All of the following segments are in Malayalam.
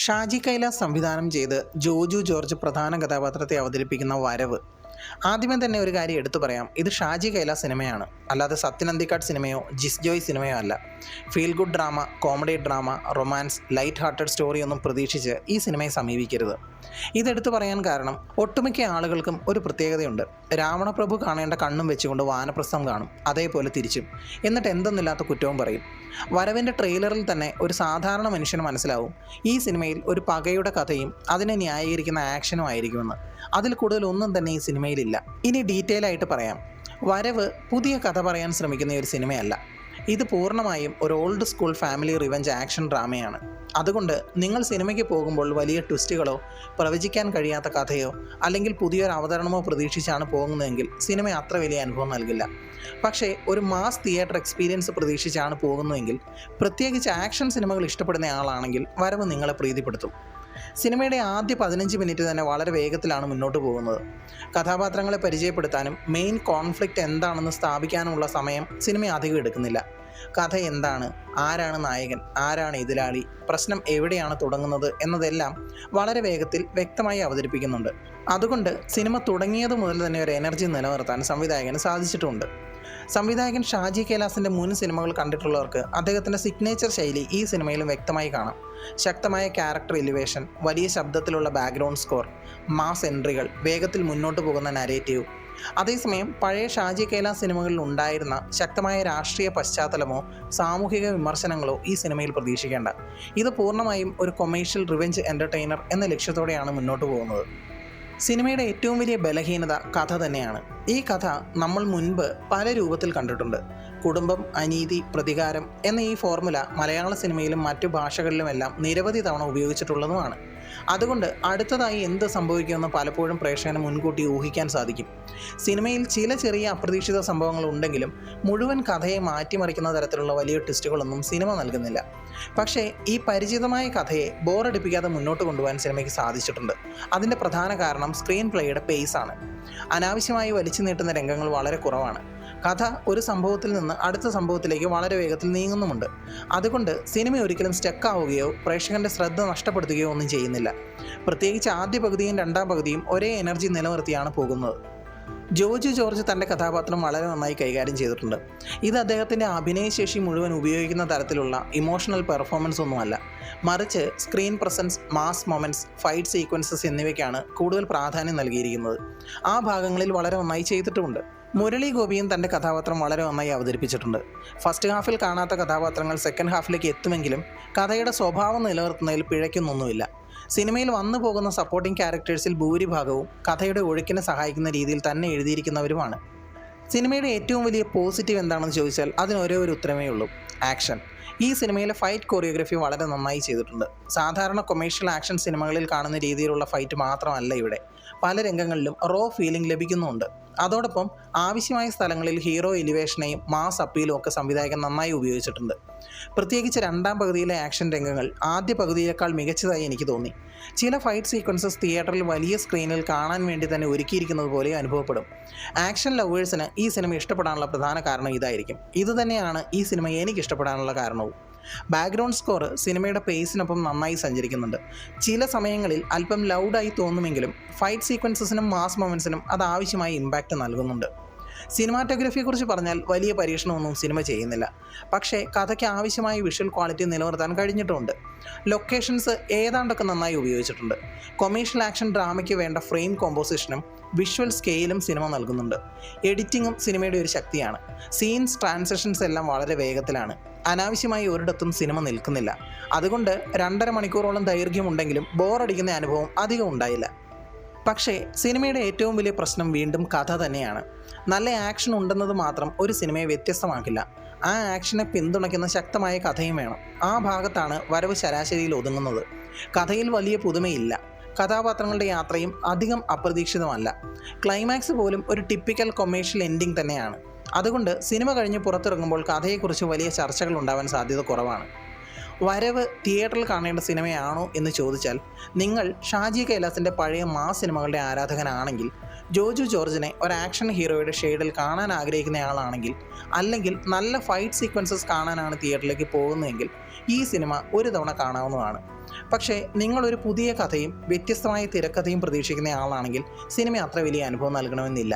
ഷാജി കൈലാസ് സംവിധാനം ചെയ്ത് ജോജു ജോർജ് പ്രധാന കഥാപാത്രത്തെ അവതരിപ്പിക്കുന്ന വരവ്. ആദ്യമേ തന്നെ ഒരു കാര്യം എടുത്തു പറയാം, ഇത് ഷാജി കൈലാസ് സിനിമയാണ്, അല്ലാതെ സത്യൻ അന്തിക്കാട് സിനിമയോ ജിസ് ജോയ് സിനിമയോ അല്ല. Feel good drama, comedy drama, romance, light hearted story ഒന്നും പ്രതീക്ഷിച്ച് ഈ സിനിമയെ സമീപിക്കരുത്. ഇതെടുത്തു പറയാൻ കാരണം ഒട്ടുമിക്ക ആളുകൾക്കും ഒരു പ്രത്യേകതയുണ്ട്. രാവണപ്രഭു കാണേണ്ട കണ്ണും വെച്ചുകൊണ്ട് വാനപ്രസ്ഥം കാണും, അതേപോലെ തിരിച്ചും. എന്നിട്ട് എന്തെന്നില്ലാത്ത കുറ്റവും പറയും. വരവിൻ്റെ ട്രെയിലറിൽ തന്നെ ഒരു സാധാരണ മനുഷ്യന് മനസ്സിലാവും ഈ സിനിമയിൽ ഒരു പകയുടെ കഥയും അതിനെ ന്യായീകരിക്കുന്ന ആക്ഷനും ആയിരിക്കുമെന്ന്. അതിൽ കൂടുതൽ ഒന്നും തന്നെ ഈ സിനിമയിലില്ല. ഇനി ഡീറ്റെയിൽ ആയിട്ട് പറയാം. വരവ് പുതിയ കഥ പറയാൻ ശ്രമിക്കുന്ന ഒരു സിനിമയല്ല. ഇത് പൂർണ്ണമായും ഒരു old school family revenge action ഡ്രാമയാണ്. അതുകൊണ്ട് നിങ്ങൾ സിനിമയ്ക്ക് പോകുമ്പോൾ വലിയ ട്വിസ്റ്റുകളോ പ്രവചിക്കാൻ കഴിയാത്ത കഥയോ അല്ലെങ്കിൽ പുതിയൊരു അവതരണമോ പ്രതീക്ഷിച്ചാണ് പോകുന്നതെങ്കിൽ സിനിമ അത്ര വലിയ അനുഭവം നൽകില്ല. പക്ഷേ ഒരു മാസ് തിയേറ്റർ എക്സ്പീരിയൻസ് പ്രതീക്ഷിച്ചാണ് പോകുന്നതെങ്കിൽ, പ്രത്യേകിച്ച് ആക്ഷൻ സിനിമകൾ ഇഷ്ടപ്പെടുന്ന ആളാണെങ്കിൽ വരവ് നിങ്ങളെ പ്രീതിപ്പെടുത്തും. സിനിമയുടെ ആദ്യ 15 മിനിറ്റ് തന്നെ വളരെ വേഗത്തിലാണ് മുന്നോട്ട് പോകുന്നത്. കഥാപാത്രങ്ങളെ പരിചയപ്പെടുത്താനും മെയിൻ കോൺഫ്ലിക്റ്റ് എന്താണെന്ന് സ്ഥാപിക്കാനുമുള്ള സമയം സിനിമ അധികം എടുക്കുന്നില്ല. കഥ എന്താണ്, ആരാണ് നായകൻ, ആരാണ് എതിരാളി, പ്രശ്നം എവിടെയാണ് തുടങ്ങുന്നത് എന്നതെല്ലാം വളരെ വേഗത്തിൽ വ്യക്തമായി അവതരിപ്പിക്കുന്നുണ്ട്. അതുകൊണ്ട് സിനിമ തുടങ്ങിയത് മുതൽ തന്നെ ഒരു എനർജി നിലനിർത്താൻ സംവിധായകന് സാധിച്ചിട്ടുണ്ട്. സംവിധായകൻ ഷാജി കൈലാസിൻ്റെ മുൻ സിനിമകൾ കണ്ടിട്ടുള്ളവർക്ക് അദ്ദേഹത്തിൻ്റെ സിഗ്നേച്ചർ ശൈലി ഈ സിനിമയിലും വ്യക്തമായി കാണാം. ശക്തമായ ക്യാരക്ടർ എലിവേഷൻ, വലിയ ശബ്ദത്തിലുള്ള ബാക്ക്ഗ്രൗണ്ട് സ്കോർ, മാസ് എൻട്രികൾ, വേഗത്തിൽ മുന്നോട്ട് പോകുന്ന നരേറ്റീവ്. അതേസമയം പഴയ ഷാജി കൈലാസ് സിനിമകളിൽ ഉണ്ടായിരുന്ന ശക്തമായ രാഷ്ട്രീയ പശ്ചാത്തലമോ സാമൂഹിക വിമർശനങ്ങളോ ഈ സിനിമയിൽ പ്രതീക്ഷിക്കേണ്ട. ഇത് പൂർണ്ണമായും ഒരു കൊമേഴ്ഷ്യൽ റിവെഞ്ച് എൻ്റർടൈനർ എന്ന ലക്ഷ്യത്തോടെയാണ് മുന്നോട്ട് പോകുന്നത്. സിനിമയുടെ ഏറ്റവും വലിയ ബലഹീനത കഥ തന്നെയാണ്. ഈ കഥ നമ്മൾ മുൻപ് പല രൂപത്തിൽ കണ്ടിട്ടുണ്ട്. കുടുംബം, അനീതി, പ്രതികാരം എന്ന ഈ ഫോർമുല മലയാള സിനിമയിലും മറ്റു ഭാഷകളിലുമെല്ലാം നിരവധി തവണ ഉപയോഗിച്ചിട്ടുള്ളതുമാണ്. അതുകൊണ്ട് അടുത്തതായി എന്ത് സംഭവിക്കുമെന്ന് പലപ്പോഴും പ്രേക്ഷകന് മുൻകൂട്ടി ഊഹിക്കാൻ സാധിക്കും. സിനിമയിൽ ചില ചെറിയ അപ്രതീക്ഷിത സംഭവങ്ങൾ ഉണ്ടെങ്കിലും മുഴുവൻ കഥയെ മാറ്റിമറിക്കുന്ന തരത്തിലുള്ള വലിയ ട്വിസ്റ്റുകളൊന്നും സിനിമ നൽകുന്നില്ല. പക്ഷേ ഈ പരിചിതമായ കഥയെ ബോറടിപ്പിക്കാതെ മുന്നോട്ട് കൊണ്ടുപോകാൻ സിനിമയ്ക്ക് സാധിച്ചിട്ടുണ്ട്. അതിൻ്റെ പ്രധാന കാരണം സ്ക്രീൻ പ്ലേയുടെ പേസാണ്. അനാവശ്യമായി വലിച്ചു നീട്ടുന്ന രംഗങ്ങൾ വളരെ കുറവാണ്. കഥ ഒരു സംഭവത്തിൽ നിന്ന് അടുത്ത സംഭവത്തിലേക്ക് വളരെ വേഗത്തിൽ നീങ്ങുന്നുമുണ്ട്. അതുകൊണ്ട് സിനിമ ഒരിക്കലും സ്റ്റക്കാവുകയോ പ്രേക്ഷകൻ്റെ ശ്രദ്ധ നഷ്ടപ്പെടുത്തുകയോ ഒന്നും ചെയ്യുന്നില്ല. പ്രത്യേകിച്ച് ആദ്യ പകുതിയും രണ്ടാം പകുതിയും ഒരേ എനർജി നിലനിർത്തിയാണ് പോകുന്നത്. ജോജു ജോർജ് തൻ്റെ കഥാപാത്രം വളരെ നന്നായി കൈകാര്യം ചെയ്തിട്ടുണ്ട്. ഇത് അദ്ദേഹത്തിൻ്റെ അഭിനയശേഷി മുഴുവൻ ഉപയോഗിക്കുന്ന തരത്തിലുള്ള ഇമോഷണൽ പെർഫോമൻസ് ഒന്നുമല്ല. മറിച്ച് screen presence, mass moments, fight sequences എന്നിവയ്ക്കാണ് കൂടുതൽ പ്രാധാന്യം നൽകിയിരിക്കുന്നത്. ആ ഭാഗങ്ങളിൽ വളരെ നന്നായി ചെയ്തിട്ടുമുണ്ട്. മുരളി ഗോപിയും തൻ്റെ കഥാപാത്രം വളരെ നന്നായി അവതരിപ്പിച്ചിട്ടുണ്ട്. ഫസ്റ്റ് ഹാഫിൽ കാണാത്ത കഥാപാത്രങ്ങൾ സെക്കൻഡ് ഹാഫിലേക്ക് എത്തുമെങ്കിലും കഥയുടെ സ്വഭാവം നിലനിർത്തുന്നതിൽ പിഴയ്ക്കുന്നൊന്നുമില്ല. സിനിമയിൽ വന്നു പോകുന്ന സപ്പോർട്ടിംഗ് ക്യാരക്ടേഴ്സിൽ ഭൂരിഭാഗവും കഥയുടെ ഒഴുക്കിനെ സഹായിക്കുന്ന രീതിയിൽ തന്നെ എഴുതിയിരിക്കുന്നവരുമാണ്. സിനിമയുടെ ഏറ്റവും വലിയ പോസിറ്റീവ് എന്താണെന്ന് ചോദിച്ചാൽ അതിന് ഒരേ ഒരു ഉത്തരമേ ഉള്ളൂ: ആക്ഷൻ. ഈ സിനിമയിലെ ഫൈറ്റ് കൊറിയോഗ്രഫി വളരെ നന്നായി ചെയ്തിട്ടുണ്ട്. സാധാരണ കൊമേഴ്ഷ്യൽ ആക്ഷൻ സിനിമകളിൽ കാണുന്ന രീതിയിലുള്ള ഫൈറ്റ് മാത്രമല്ല ഇവിടെ. പല രംഗങ്ങളിലും റോ ഫീലിംഗ് ലഭിക്കുന്നുമുണ്ട്. അതോടൊപ്പം ആവശ്യമായ സ്ഥലങ്ങളിൽ ഹീറോ എലിവേഷനെയും മാസ് അപ്പീലും ഒക്കെ സംവിധായകൻ നന്നായി ഉപയോഗിച്ചിട്ടുണ്ട്. പ്രത്യേകിച്ച് രണ്ടാം പകുതിയിലെ ആക്ഷൻ രംഗങ്ങൾ ആദ്യ പകുതിയേക്കാൾ മികച്ചതായി എനിക്ക് തോന്നി. ചില ഫൈറ്റ് സീക്വൻസസ് തിയേറ്ററിൽ വലിയ സ്ക്രീനിൽ കാണാൻ വേണ്ടി തന്നെ ഒരുക്കിയിരിക്കുന്നത് പോലെ അനുഭവപ്പെടും. ആക്ഷൻ ലവേഴ്സിന് ഈ സിനിമ ഇഷ്ടപ്പെടാനുള്ള പ്രധാന കാരണം ഇതായിരിക്കും. ഇതുതന്നെയാണ് ഈ സിനിമ എനിക്ക് ഇഷ്ടപ്പെടാനുള്ള കാരണവും. ബാക്ക്ഗ്രൗണ്ട് സ്കോർ സിനിമയുടെ പേസിനൊപ്പം നന്നായി സഞ്ചരിക്കുന്നുണ്ട്. ചില സമയങ്ങളിൽ അല്പം ലൗഡായി തോന്നുമെങ്കിലും ഫൈറ്റ് സീക്വൻസസിനും മാസ് മൊമെൻറ്റ്സിനും അത് ആവശ്യമായ ഇമ്പാക്റ്റ് നൽകുന്നുണ്ട്. സിനിമാറ്റോഗ്രഫിയെക്കുറിച്ച് പറഞ്ഞാൽ വലിയ പരീക്ഷണമൊന്നും സിനിമ ചെയ്യുന്നില്ല. പക്ഷേ കഥയ്ക്ക് ആവശ്യമായ വിഷ്വൽ ക്വാളിറ്റി നിലനിർത്താൻ കഴിഞ്ഞിട്ടുമുണ്ട്. ലൊക്കേഷൻസ് ഏതാണ്ടൊക്കെ നന്നായി ഉപയോഗിച്ചിട്ടുണ്ട്. കൊമേഴ്ഷ്യൽ ആക്ഷൻ ഡ്രാമയ്ക്ക് വേണ്ട ഫ്രെയിം കോമ്പോസിഷനും വിഷ്വൽ സ്കെയിലും സിനിമ നൽകുന്നുണ്ട്. എഡിറ്റിങ്ങും സിനിമയുടെ ഒരു ശക്തിയാണ്. സീൻസ്, ട്രാൻസിഷൻസ് എല്ലാം വളരെ വേഗത്തിലാണ്. അനാവശ്യമായി ഒരിടത്തും സിനിമ നിൽക്കുന്നില്ല. അതുകൊണ്ട് 2.5 മണിക്കൂറോളം ദൈർഘ്യമുണ്ടെങ്കിലും ബോറടിക്കുന്ന അനുഭവം അധികം ഉണ്ടായില്ല. പക്ഷേ സിനിമയുടെ ഏറ്റവും വലിയ പ്രശ്നം വീണ്ടും കഥ തന്നെയാണ്. നല്ല ആക്ഷൻ ഉണ്ടെന്നത് മാത്രം ഒരു സിനിമയെ വ്യത്യസ്തമാക്കില്ല. ആ ആക്ഷനെ പിന്തുണയ്ക്കുന്ന ശക്തമായ കഥയും വേണം. ആ ഭാഗത്താണ് വരവ് ശരാശരിയിൽ ഒതുങ്ങുന്നത്. കഥയിൽ വലിയ പുതുമയില്ല. കഥാപാത്രങ്ങളുടെ യാത്രയും അധികം അപ്രതീക്ഷിതമല്ല. ക്ലൈമാക്സ് പോലും ഒരു ടിപ്പിക്കൽ കൊമേഴ്ഷ്യൽ എൻഡിങ് തന്നെയാണ്. അതുകൊണ്ട് സിനിമ കഴിഞ്ഞ് പുറത്തിറങ്ങുമ്പോൾ കഥയെക്കുറിച്ച് വലിയ ചർച്ചകൾ ഉണ്ടാവാൻ സാധ്യത കുറവാണ്. വരവ് തിയേറ്ററിൽ കാണേണ്ട സിനിമയാണോ എന്ന് ചോദിച്ചാൽ, നിങ്ങൾ ഷാജി കൈലാസിൻ്റെ പഴയ മാസ് സിനിമകളുടെ ആരാധകനാണെങ്കിൽ ജോജു ജോർജിനെ ഒരു ആക്ഷൻ ഹീറോയുടെ ഷെയ്ഡിൽ കാണാൻ ആഗ്രഹിക്കുന്നയാളാണെങ്കിൽ, അല്ലെങ്കിൽ നല്ല ഫൈറ്റ് സീക്വൻസസ് കാണാനാണ് തിയേറ്ററിലേക്ക് പോകുന്നതെങ്കിൽ ഈ സിനിമ ഒരു തവണ കാണാവുന്നതാണ്. പക്ഷേ നിങ്ങളൊരു പുതിയ കഥയും വ്യത്യസ്തമായ തിരക്കഥയും പ്രതീക്ഷിക്കുന്ന ആളാണെങ്കിൽ സിനിമ അത്ര വലിയ അനുഭവം നൽകണമെന്നില്ല.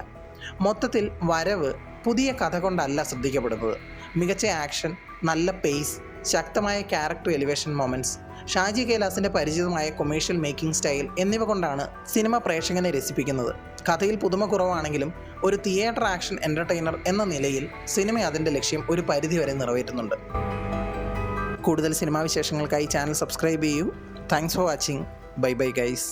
മൊത്തത്തിൽ വരവ് പുതിയ കഥ കൊണ്ടല്ല ശ്രദ്ധിക്കപ്പെടുന്നത്. മികച്ച ആക്ഷൻ, നല്ല പേസ്, ശക്തമായ ക്യാരക്ടർ എലിവേഷൻ മൊമെൻറ്റ്സ്, ഷാജി കൈലാസിൻ്റെ പരിചിതമായ കൊമേഴ്ഷ്യൽ മേക്കിംഗ് സ്റ്റൈൽ എന്നിവ കൊണ്ടാണ് സിനിമ പ്രേക്ഷകനെ രസിപ്പിക്കുന്നത്. കഥയിൽ പുതുമ കുറവാണെങ്കിലും ഒരു തിയേറ്റർ ആക്ഷൻ എൻ്റർടൈനർ എന്ന നിലയിൽ സിനിമ അതിൻ്റെ ലക്ഷ്യം ഒരു പരിധിവരെ നിറവേറ്റുന്നുണ്ട്. കൂടുതൽ സിനിമാ വിശേഷങ്ങൾക്കായി ചാനൽ സബ്സ്ക്രൈബ് ചെയ്യൂ. Thanks for watching. Bye bye guys.